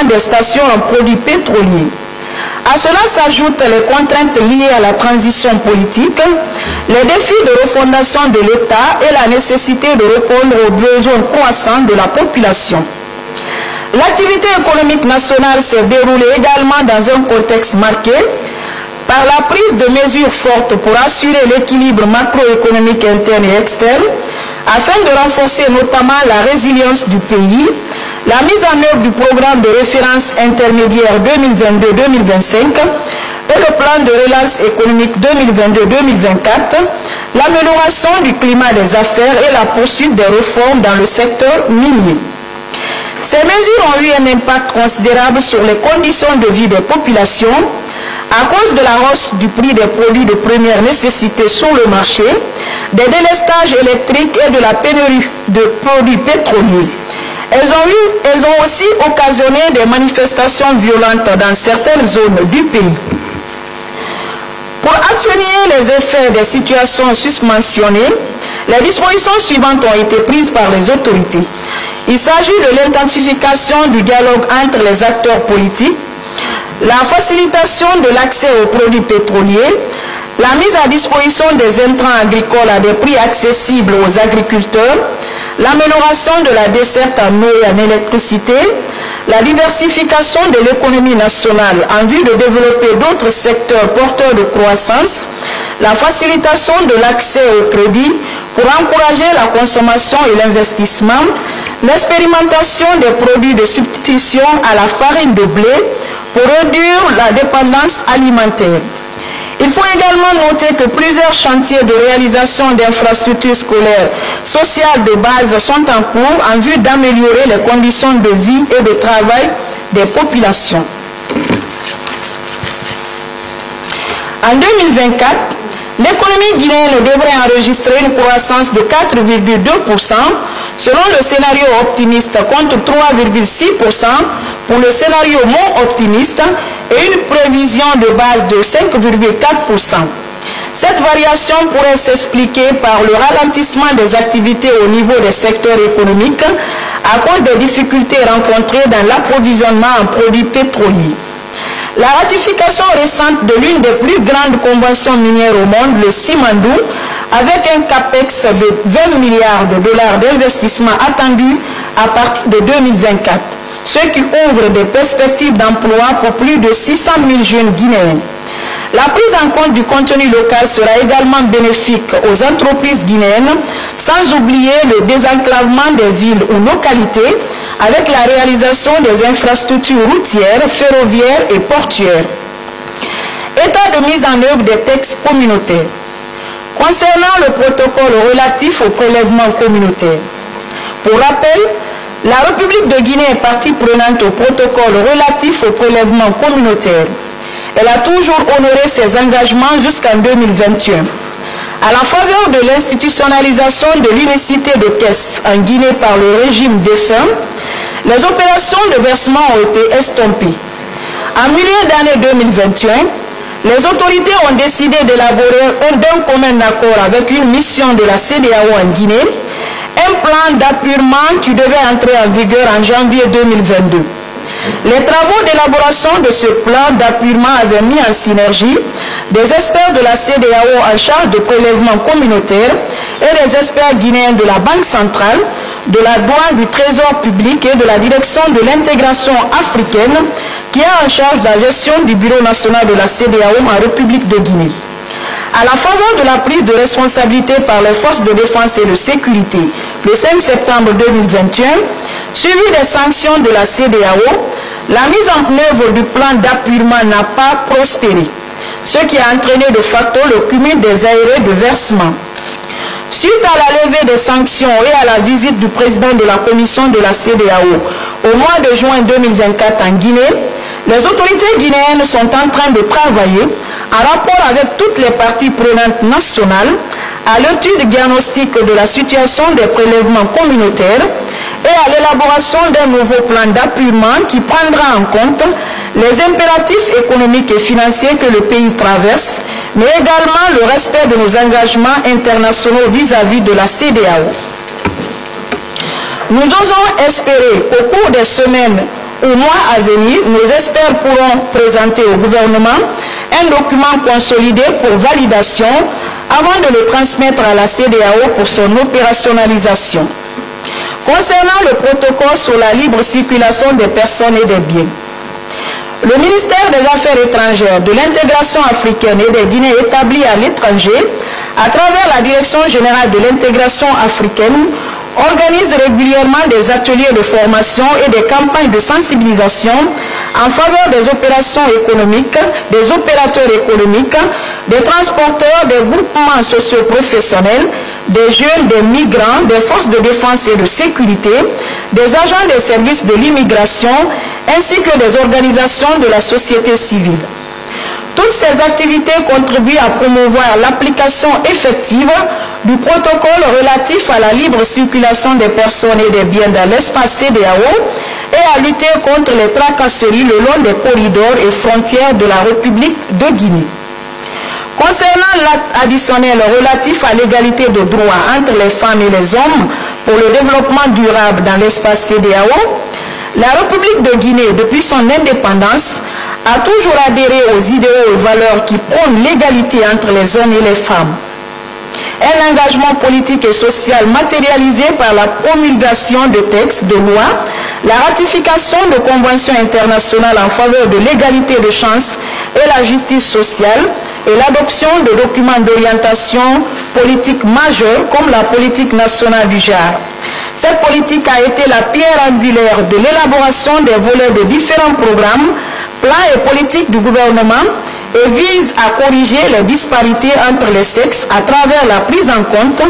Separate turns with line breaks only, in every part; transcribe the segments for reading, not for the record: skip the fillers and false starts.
des stations en produits pétroliers. À cela s'ajoutent les contraintes liées à la transition politique, les défis de refondation de l'État et la nécessité de répondre aux besoins croissants de la population. L'activité économique nationale s'est déroulée également dans un contexte marqué par la prise de mesures fortes pour assurer l'équilibre macroéconomique interne et externe, afin de renforcer notamment la résilience du pays, la mise en œuvre du programme de référence intermédiaire 2022-2025 et le plan de relance économique 2022-2024, l'amélioration du climat des affaires et la poursuite des réformes dans le secteur minier. Ces mesures ont eu un impact considérable sur les conditions de vie des populations à cause de la hausse du prix des produits de première nécessité sur le marché, des délestages électriques et de la pénurie de produits pétroliers. Elles ont aussi occasionné des manifestations violentes dans certaines zones du pays. Pour atténuer les effets des situations susmentionnées, les dispositions suivantes ont été prises par les autorités. Il s'agit de l'intensification du dialogue entre les acteurs politiques, la facilitation de l'accès aux produits pétroliers, la mise à disposition des intrants agricoles à des prix accessibles aux agriculteurs, l'amélioration de la desserte en eau et en électricité, la diversification de l'économie nationale en vue de développer d'autres secteurs porteurs de croissance, la facilitation de l'accès au crédit pour encourager la consommation et l'investissement, l'expérimentation des produits de substitution à la farine de blé pour réduire la dépendance alimentaire. Il faut également noter que plusieurs chantiers de réalisation d'infrastructures scolaires sociales de base sont en cours en vue d'améliorer les conditions de vie et de travail des populations. En 2024, l'économie guinéenne devrait enregistrer une croissance de 4,2% selon le scénario optimiste contre 3,6% pour le scénario moins optimiste et une prévision de base de 5,4%. Cette variation pourrait s'expliquer par le ralentissement des activités au niveau des secteurs économiques à cause des difficultés rencontrées dans l'approvisionnement en produits pétroliers. La ratification récente de l'une des plus grandes conventions minières au monde, le Simandou, avec un capex de 20 milliards de dollars d'investissement attendu à partir de 2024, ce qui ouvre des perspectives d'emploi pour plus de 600 000 jeunes guinéens. La prise en compte du contenu local sera également bénéfique aux entreprises guinéennes, sans oublier le désenclavement des villes ou localités avec la réalisation des infrastructures routières, ferroviaires et portuaires. État de mise en œuvre des textes communautaires. Concernant le protocole relatif au prélèvement communautaire. Pour rappel, la République de Guinée est partie prenante au protocole relatif au prélèvement communautaire. Elle a toujours honoré ses engagements jusqu'en 2021. À la faveur de l'institutionnalisation de l'unicité de caisse en Guinée par le régime défunt, les opérations de versement ont été estompées. En milieu d'année 2021, les autorités ont décidé d'élaborer d'un commun accord avec une mission de la CEDEAO en Guinée, un plan d'appurement qui devait entrer en vigueur en janvier 2022. Les travaux d'élaboration de ce plan d'appurement avaient mis en synergie des experts de la CEDEAO en charge de prélèvement communautaire et des experts guinéens de la Banque centrale, de la douane, du Trésor public et de la direction de l'intégration africaine qui est en charge de la gestion du Bureau national de la CEDEAO en République de Guinée. À la faveur de la prise de responsabilité par les forces de défense et de sécurité le 5 septembre 2021, suivi des sanctions de la CEDEAO, la mise en œuvre du plan d'appurement n'a pas prospéré, ce qui a entraîné de facto le cumul des aérés de versement. Suite à la levée des sanctions et à la visite du président de la commission de la CEDEAO au mois de juin 2024 en Guinée, les autorités guinéennes sont en train de travailler en rapport avec toutes les parties prenantes nationales à l'étude diagnostique de la situation des prélèvements communautaires et à l'élaboration d'un nouveau plan d'appurement qui prendra en compte les impératifs économiques et financiers que le pays traverse, mais également le respect de nos engagements internationaux vis-à-vis de la CEDEAO. Nous osons espérer qu'au cours des semaines ou mois à venir, nos experts pourront présenter au gouvernement un document consolidé pour validation avant de le transmettre à la CEDEAO pour son opérationnalisation. Concernant le protocole sur la libre circulation des personnes et des biens, le ministère des Affaires étrangères, de l'intégration africaine et des Guinées établis à l'étranger, à travers la Direction générale de l'intégration africaine, organise régulièrement des ateliers de formation et des campagnes de sensibilisation en faveur des opérations économiques, des opérateurs économiques, des transporteurs, des groupements socio-professionnels, des jeunes, des migrants, des forces de défense et de sécurité, des agents des services de l'immigration, ainsi que des organisations de la société civile. Toutes ces activités contribuent à promouvoir l'application effective du protocole relatif à la libre circulation des personnes et des biens dans l'espace CEDEAO et à lutter contre les tracasseries le long des corridors et frontières de la République de Guinée. Concernant l'acte additionnel relatif à l'égalité de droits entre les femmes et les hommes pour le développement durable dans l'espace CEDEAO, la République de Guinée, depuis son indépendance, a toujours adhéré aux idéaux et valeurs qui prônent l'égalité entre les hommes et les femmes. Un engagement politique et social matérialisé par la promulgation de textes de loi, la ratification de conventions internationales en faveur de l'égalité de chances et la justice sociale et l'adoption de documents d'orientation politique majeurs comme la politique nationale du genre. Cette politique a été la pierre angulaire de l'élaboration des volets de différents programmes, plans et politiques du gouvernement et vise à corriger les disparités entre les sexes à travers la prise en compte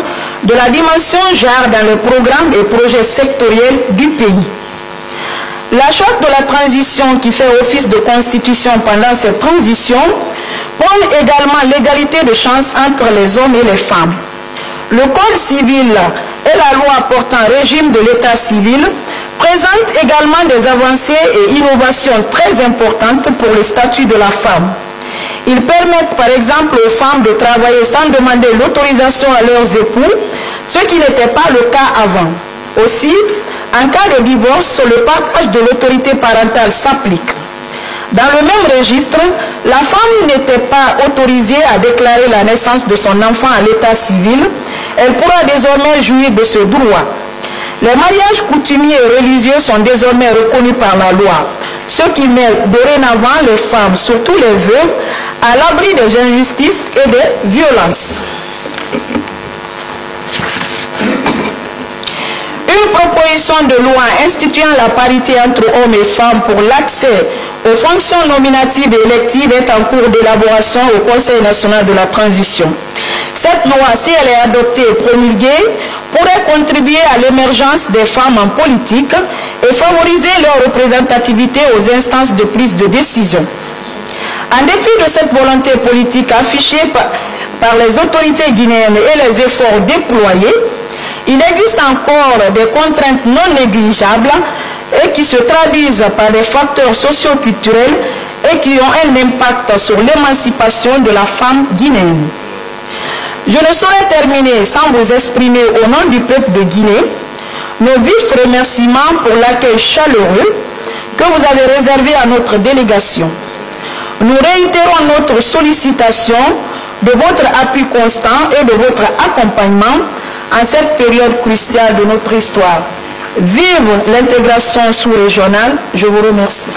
de la dimension genre dans les programmes et projets sectoriels du pays. La charte de la transition qui fait office de constitution pendant cette transition prône également l'égalité de chances entre les hommes et les femmes. Le Code civil et la loi portant régime de l'état civil présentent également des avancées et innovations très importantes pour le statut de la femme. Ils permettent par exemple aux femmes de travailler sans demander l'autorisation à leurs époux, ce qui n'était pas le cas avant. Aussi, en cas de divorce, le partage de l'autorité parentale s'applique. Dans le même registre, la femme n'était pas autorisée à déclarer la naissance de son enfant à l'état civil. Elle pourra désormais jouir de ce droit. Les mariages coutumiers et religieux sont désormais reconnus par la loi, ce qui met dorénavant les femmes, surtout les veuves, à l'abri des injustices et des violences. Une proposition de loi instituant la parité entre hommes et femmes pour l'accès aux fonctions nominatives et électives est en cours d'élaboration au Conseil national de la transition. Cette loi, si elle est adoptée et promulguée, pourrait contribuer à l'émergence des femmes en politique et favoriser leur représentativité aux instances de prise de décision. En dépit de cette volonté politique affichée par les autorités guinéennes et les efforts déployés, il existe encore des contraintes non négligeables et qui se traduisent par des facteurs socio-culturels et qui ont un impact sur l'émancipation de la femme guinéenne. Je ne saurais terminer sans vous exprimer au nom du peuple de Guinée nos vifs remerciements pour l'accueil chaleureux que vous avez réservé à notre délégation. Nous réitérons notre sollicitation de votre appui constant et de votre accompagnement en cette période cruciale de notre histoire. Vive l'intégration sous-régionale. Je vous remercie.